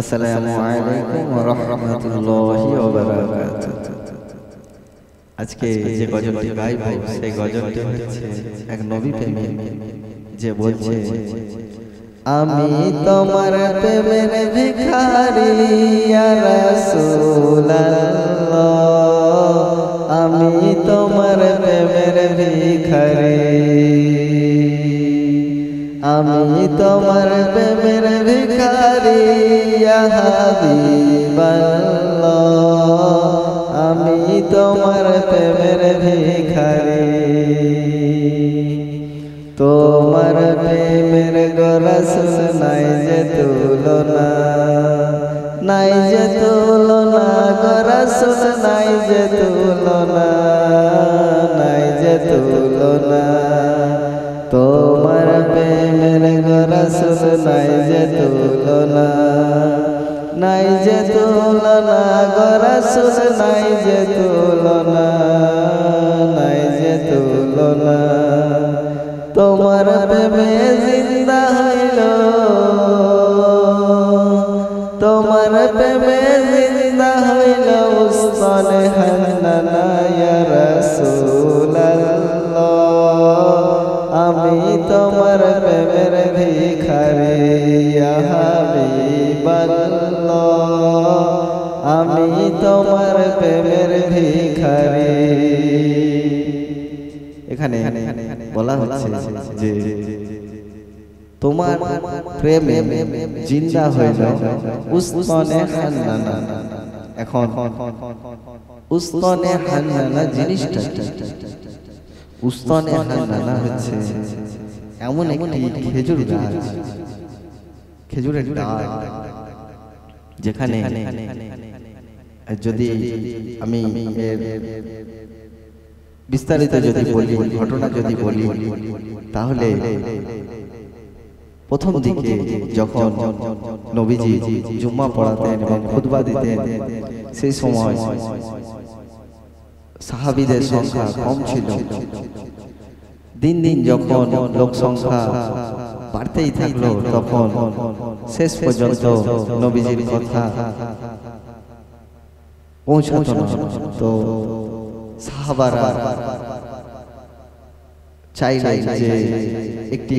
আসসালামু আলাইকুম ওয়া রাহমাতুল্লাহি ওয়া বারাকাতুহু। আজকে যে গজলটি গাইব সেই গজলটি হচ্ছে এক নবী প্রেমিক যে বলছে, আমি তোমার প্রেমের ভিখারি ইয়া রাসূলুল্লাহ, আমি তোমার প্রেমের ভিখারি, আমি তোমার প্রেমের ভিখারি ইয়া হাবিবাল্লাহ, আমি তোমার প্রেমের ভিখারি। তোমার প্রেমের গো রাসূল নাই যে তুলনা, নাই যে তুলনা গো রাসূল, নাই যে তুলনা, নাই যে তুলনা। তোমার প্রেমের গো রাসূল নাই যে তুলনা, নাই যে তুলনা গো রাসূল, নাই যে তুলনা, নাই যে তুলনা। তোমার প্রেমে জিন্দা হইল, তোমার প্রেমে জিন্দা হইল উসমানে হান্নানা ইয়া রাসূলুল্লাহ, আমি তোমার প্রেমের ভিখারি ইয়া হাবিবাল্লাহ, আমি তোমার প্রেমের ভিখারি। এখানে বলা হচ্ছে যে তোমার প্রেমে জিন্দা হইল উসমানে হান্নানা। এখন উসমানে হান্নানা জিনিসটা উসমানে হান্নানা হচ্ছে এমন একটি খেজুর গাছ, খেজুরের ডাল, যেখানে যদি আমি বিস্তারিত যদি বলি, ঘটনা যদি বলি, তাহলে প্রথম দিকে যখন নবীজি জুম্মা পড়াতেন এবং খুতবা দিতেন, সেই সময় সাহাবীদের সংখ্যা কম ছিল। দিন দিন যখন লোক সংখ্যা বাড়তেই থাকলো, তখন শেষ পর্যন্ত নবীজির কথা পৌঁছাতো না। তো সাহাবারা চাইলেন যে একটি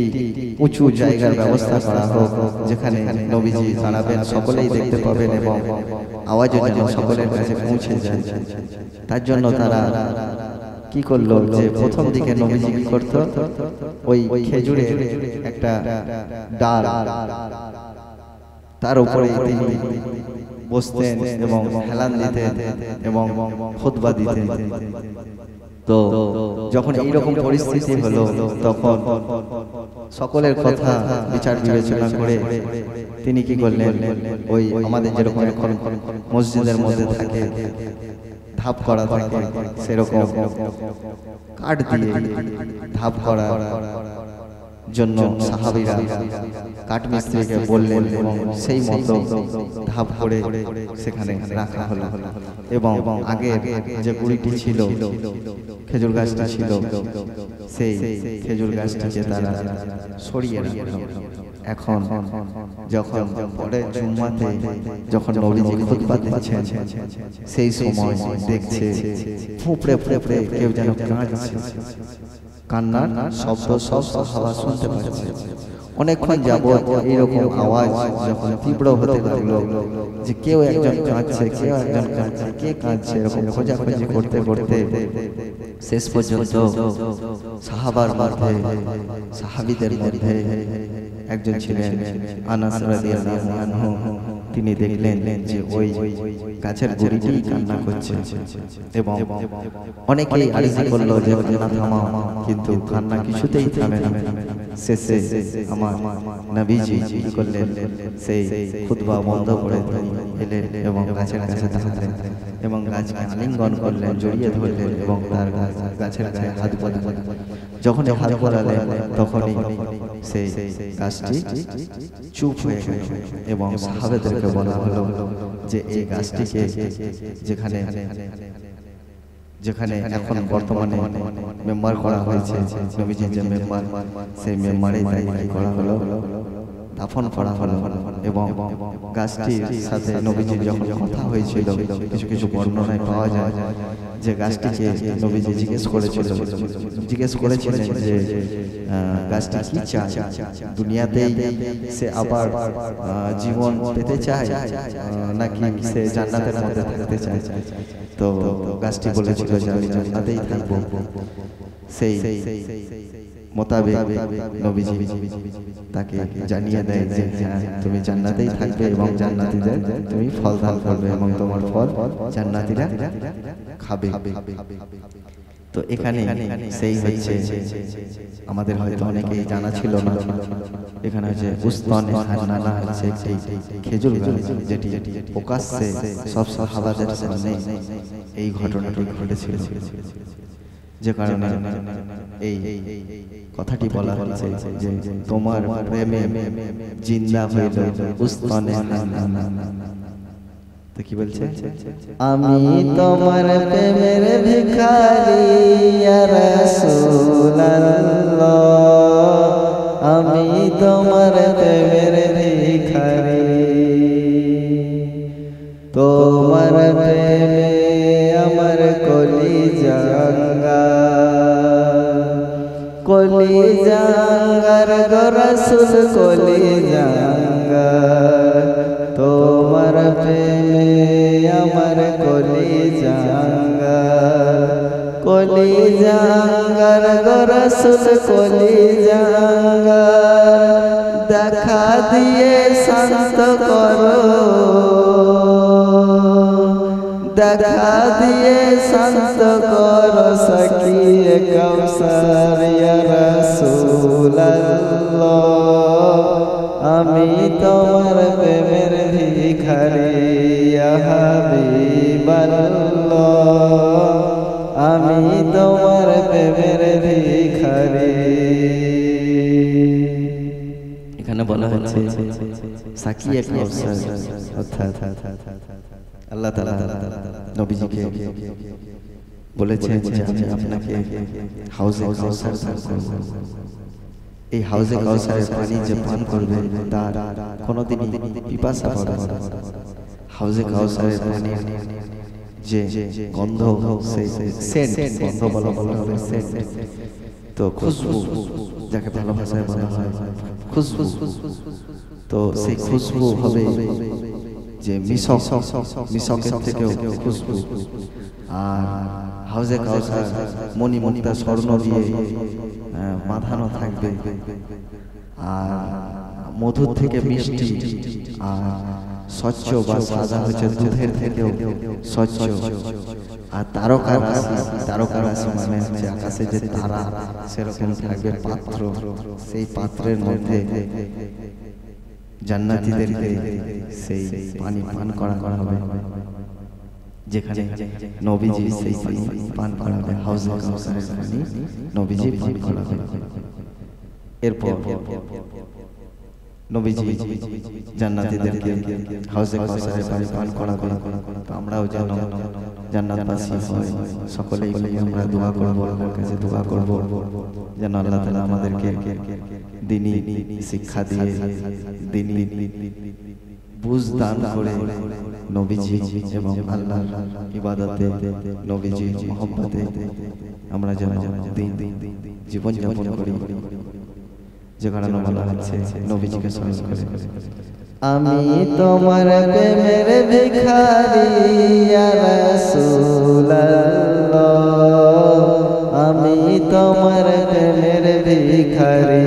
উঁচু জায়গার ব্যবস্থা করা হোক, যেখানে নবীজি দাঁড়াবেন, সকলেই দেখতে পাবেন এবং আওয়াজও যেন সকলের কাছে পৌঁছে যায়। তার জন্য তারা কি করলো, যে প্রথম দিকে নবীজি কি করত, ওই খেজুরের একটা ডাল, তার উপরে তিনি বসতেন এবং হেলান দিতেন এবং খুতবা দিতেন। তো যখন এইরকম পরিস্থিতি হলো, তখন সকলের কথা বিচার বিবেচনা করে তিনি কি করলেন, ওই আমাদের যেরকম এখন মসজিদের মধ্যে থাকে ধাপ করা থাকে, সেরকম কাঠ দিয়ে ধাপ করা জন্য সাহাবীরা কাঠমিস্ত্রিকে বললেন এবং সেই মতো ধাপ করে সেখানে রাখা হলো। এবং আগে যে গুড়িটি ছিল, খেজুর গাছটা ছিল, সেই খেজুর গাছটিকে তারা সরিয়ে রাখলো। এখন যখন পরে জুম্মাতে যখন নবীজি খুতবা দিচ্ছেন, সেই সময় দেখছে ফুঁপড়ে ফুঁপড়ে কেউ যেন কাঁদছে, কান্নার শব্দ সব সাহাবা শুনতে পাচ্ছে। অনেকক্ষণ যাবত এইরকম আওয়াজ যখন তীব্র হতে লাগলো, যে কেউ একজন কাঁদছে, কেউ একজন কাঁদছে, কে কাঁদছে, এরকম খোঁজাখুঁজি করতে করতে শেষ পর্যন্ত সাহাবার মধ্যে, সাহাবীদের মধ্যে একজন ছিলেন আনাস রাদিয়াল্লাহু আনহু। তিনি দেখলেন যে ওই গাছের গুড়িটি কান্না করছে এবং অনেকেই আরজি করলো যে কান্না থামাও, কিন্তু কান্না কিছুতেই থামে না। শেষে আমার নবীজি কি করলেন, সেই খুতবা বন্ধ করে এলেন এবং গাছের কাছে দাঁড়ালেন এবং গাছকে আলিঙ্গন করলেন, জড়িয়ে ধরলেন এবং তার গাছের গায়ে হাত বোলালেন। যখন হাত বোলালেন, তখনই সেই গাছটি চুপ হয়ে গেল এবং সাহাবাদেরকে বলা হলো যে এই গাছটিকে যেখানে যেখানে এখন বর্তমানে মেম্বার করা হয়েছে, নবীজির যে মেম্বার, সেই মেম্বারে তাই করা হলো, দাফন করা হলো এবং গাছটির সাথে নবীজির যখন কথা হয়েছিল কিছু কিছু বর্ণনায় পাওয়া যায় যে গাছটিকে নবীজি জিজ্ঞেস করেছিলেন যে গাছটি কি চায়, দুনিয়াতেই সে আবার জীবন পেতে চায় নাকি সে জান্নাতের মধ্যে থাকতে চায়। তো গাছটি বলেছিল যে আমি জান্নাতেই থাকবো। সেই মোতাবেক নবীজি তাকে জানিয়ে দেয় যে হ্যাঁ, তুমি জান্নাতেই থাকবে এবং জান্নাতীদের তুমি ফল দান করবে এবং তোমার ফল জান্নাতীরা খাবে। তো এখানে সেই হচ্ছে আমাদের হয়তো অনেকেই জানা ছিল না, এখানে হচ্ছে উস্তানে হান্নানা হচ্ছে একটি খেজুর গাছ যেটি প্রকাশ্যে সব সাহাবাদের সামনে এই ঘটনাটি ঘটেছিল, যে কারণে এই কথাটি বলা হচ্ছে যে তোমার প্রেমে জিন্দা হইল উস্তানে হান্নানা। তো কি বলছে, আমি তোমার প্রেমের ভিখারি ইয়া রাসূলুল্লাহ, আমি তোমার প্রেমের ভিখারি, তোমার প্রেমে আমার কলিজা কলিজাঙ্গার গো রাসূল কলিজাঙ্গার, তোমার প্রেমে আমার কলিজাঙ্গার গো রাসূল কলিজাঙ্গার, দেখা দিয়ে শান্ত করো, দেখা দিয়ে শান্ত করো সাকিয়ে কাউসার ইয়া রাসূলুল্লাহ, আমি তোমার প্রেমের ভিখারি ইয়া হাবিবাল্লাহ, আমি তোমার প্রেমের ভিখারি। এখানে বলা হচ্ছে সাকিয়ে কাউসার অর্থাৎ আল্লাহ তাআলা নবীজিকে বলেছেন যে আমি আপনাকে হাউজে কাউসার দান করব। এই হাউজে কাউসারের পানি যে পান করবে তার কোনোদিন পিপাসা হবে না। হাউজে কাউসারের পানি যে গন্ধ, সেই সেন্ট গন্ধ বলা হবে সেন্ট, তো খুশবু যাকে ভালো ভাষায় বলা হয় খুশবু, তো সেই খুশবু হবে যে মিশকের থেকেও খুশবু। আর হাউজে কাউসার মণিমুক্তা স্বর্ণ দিয়ে বাঁধানো থাকবে, আর মধুর থেকে মিষ্টি আর স্বচ্ছ বা সাদা হচ্ছে দুধের থেকেও স্বচ্ছ। আর তারকা রাশি মানে হচ্ছে আকাশে যে তারা সেরকম থাকবে পাত্র, সেই পাত্রের মধ্যে জান্নাতীদেরকে সেই পানি পান করা হবে, যেখানে নবীজি সেই পানি পান করাবে, হাউজে কাউসারের পানি নবীজি পান করাবে। এরপর নবীজি জান্নাতীদেরকে হাউজে কাউসারের পানি পান করাবে। তো আমরাও যেন জান্নাতবাসী হই, সকলেই আমরা দোয়া করব, আল্লাহর কাছে দোয়া করব যেন আল্লাহ তাআলা আমাদেরকে দ্বীনি শিক্ষা দিয়ে দ্বীনি বুঝ দান করে নবীজি এবং আল্লাহর ইবাদতে নবীজির মহব্বতে আমরা যেন জীবন যাপন করি, যে কারণে বলা হচ্ছে নবীজিকে স্মরণ করে আমি তোমার প্রেমের ভিখারি ইয়া রাসূলুল্লাহ, আমি তোমার প্রেমের ভিখারি,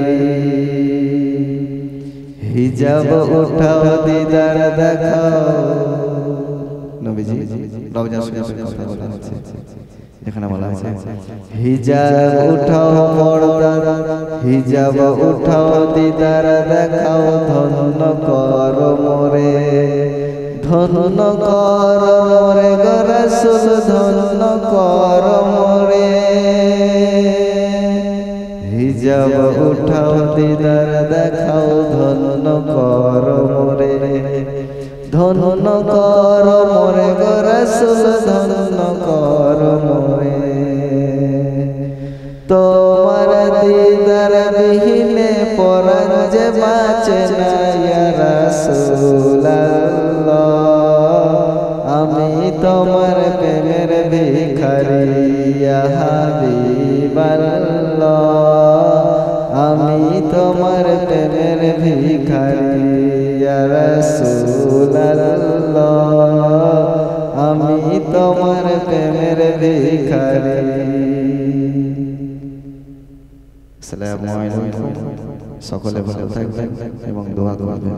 হিজাব উঠাও দিদার দেখাও। নবীজি রওজা শরীফের কথা বলা হচ্ছে, এখানে বলা আছে হিজাব উঠাও পর্দা, হিজাব উঠাও দিদার দেখাও, ধন্য করো মোরে, ধন্য করো মোরে গো রাসূল, ধন্য করো মোরে, হিজাব উঠাও দিদার দেখাও, ধন্য করো মোরে, ধন্য করো মোরে গো রাসূল, ধন্য করো মোরে, তোমার দিদার বিহীনে পরাণ যে বাঁচে না ইয়া রাসূলুল্লাহ আমি তোমার প্রেমের ভিখারি ইয়া হাবিবাল্লাহ আমি তোমার প্রেমের ভিখারি ইয়া রাসূলুল্লাহ আমি তোমার প্রেমের ভিখারি। আসসালামু আলাইকুম। সকলে ভালো থাকবেন এবং দোয়া করবেন।